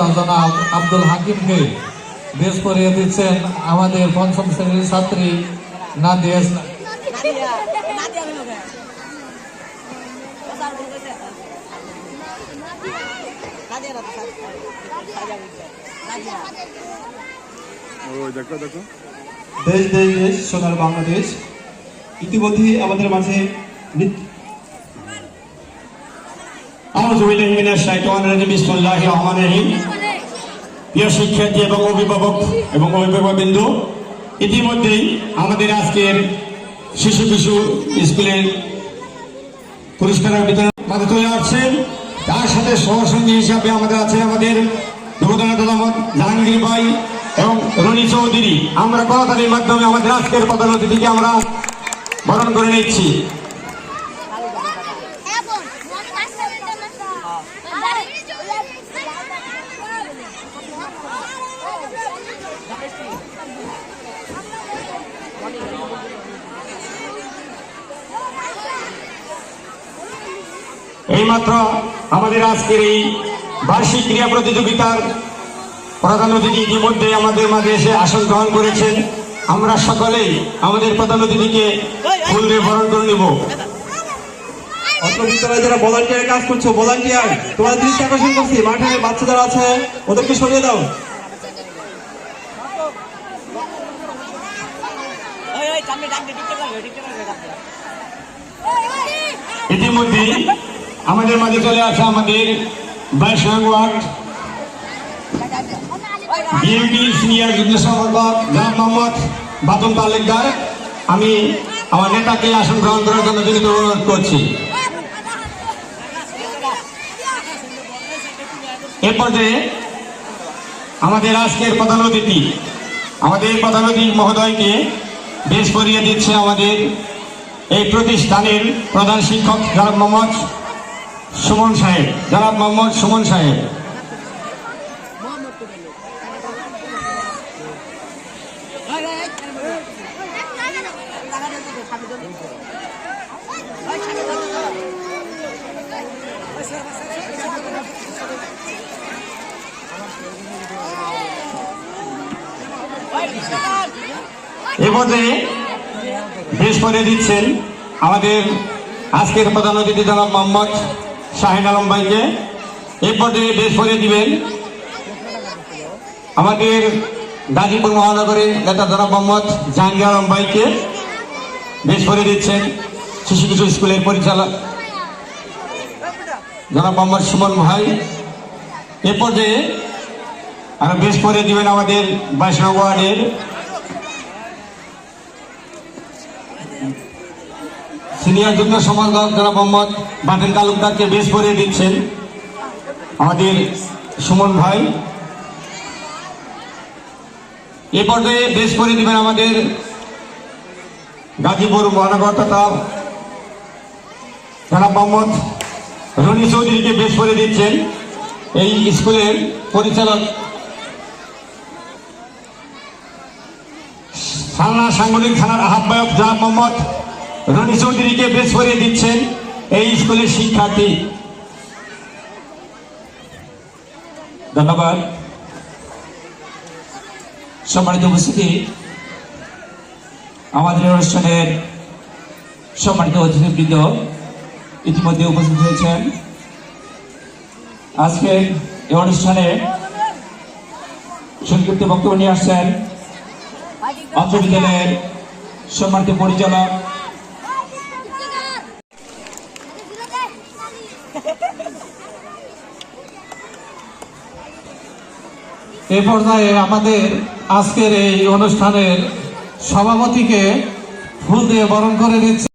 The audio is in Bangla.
কর্মকর্তা জনাব আব্দুল হাকিমকে বেশ করিয়ে দিচ্ছেন আমাদের পঞ্চম শ্রেণীর ছাত্রী নাদিয়া। দেশ দেশ দেশ সোনার বাংলাদেশ ইতিমধ্যে আমাদের মাঝে প্রিয় শিক্ষার্থী এবং অভিভাবক এবং অভিভাবকবৃন্দ, ইতিমধ্যেই আমাদের আজকের শিশু কিশোর স্কুলের পুরস্কার বিতরণ মাঝে চলে আসছেন। তার সাথে সহসঙ্গী হিসাবে আমাদের আছে আমাদের জাহাঙ্গীর ভাই এবং রনি চৌধুরী। আমরা করতালির মাধ্যমে আমাদের আজকের প্রধান অতিথিকে আমরা বরণ করে নিচ্ছি। এইমাত্র আমাদের আজকের এই বার্ষিক ক্রীড়া প্রতিযোগিতার প্রধান অতিথি ইতিমধ্যে আমাদের মাঝে এসে আসন গ্রহণ করেছেন। আমরা সকলেই আমাদের প্রধান অতিথিকে ফুল দিয়ে বরণ করে নিব। অত্র বিদ্যালয়ে যারা ভলান্টিয়ার কাজ করছো, ভলান্টিয়ার তোমার দৃষ্টি আকর্ষণ করছি, মাঠে বাচ্চা যারা আছে ওদেরকে সরিয়ে দাও। ইতিমধ্যে আমাদের মাঝে চলে আসে আমাদের 22 ওয়ার্ড বিএনপি সিনিয়র যুগ্ম সম্পাদক জনাব মোহাম্মদ বাদল তালুকদার। আমি আমার নেতাকে আসন গ্রহণ করার জন্য বিনীত অনুরোধ করছি। এ পর্যায়ে আমাদের আজকের প্রধান অতিথি মহোদয়কে বেশ করিয়ে দিচ্ছে আমাদের এই প্রতিষ্ঠানের প্রধান শিক্ষক জনাব মোহাম্মদ সুমন সাহেব। এরপরে বেশ করে দিচ্ছেন আমাদের আজকের প্রধান অতিথি জনাব মোহাম্মদ শাহিন আলম ভাইকে। এরপরে বেশ করে দিবেন আমাদের গাজীপুর মহানগরের নেতা জনাব মোহাম্মদ জাহাঙ্গীর আলম ভাইকে। বেশ করে দিচ্ছেন শিশু কিশোর স্কুলের পরিচালক জনাব মোহাম্মদ সুমন ভাই। এ পর্যায়ে আর বেশ করে দিবেন আমাদের 22 ওয়ার্ডের সিনিয়র যুগ্ম সম্পাদক জনাব মোহাম্মদ বাদল তালুকদারকে বেশ করে দিচ্ছেন আমাদের সুমন ভাই। এ পর্যায়ে বেশ করে দিবেন আমাদের গাজীপুর মহানগর তথা জনাব মোহাম্মদ রনি চৌধুরীকে বেশ করে দিচ্ছেন এই স্কুলের পরিচালক সাংগঠনিক থানার আহ্বায়ক জনাব মোহাম্মদ রনি চৌধুরীকে বেশ করে দিচ্ছেন এই স্কুলের শিক্ষার্থী। ধন্যবাদ। সম্মানিত উপস্থিতি, আমাদের অনুষ্ঠানের সম্মানিত অতিথিবৃন্দ ইতিমধ্যে উপস্থিত হয়েছেন। আজকে এই অনুষ্ঠানে সংক্ষিপ্ত বক্তব্য নিয়ে আসছেন অত্র বিদ্যালয়ের সম্মানিত পরিচালক এ পর্যায়ে আমাদের আজকের এই অনুষ্ঠানের সভাপতিকে ফুল দিয়ে বরণ করে দিচ্ছে।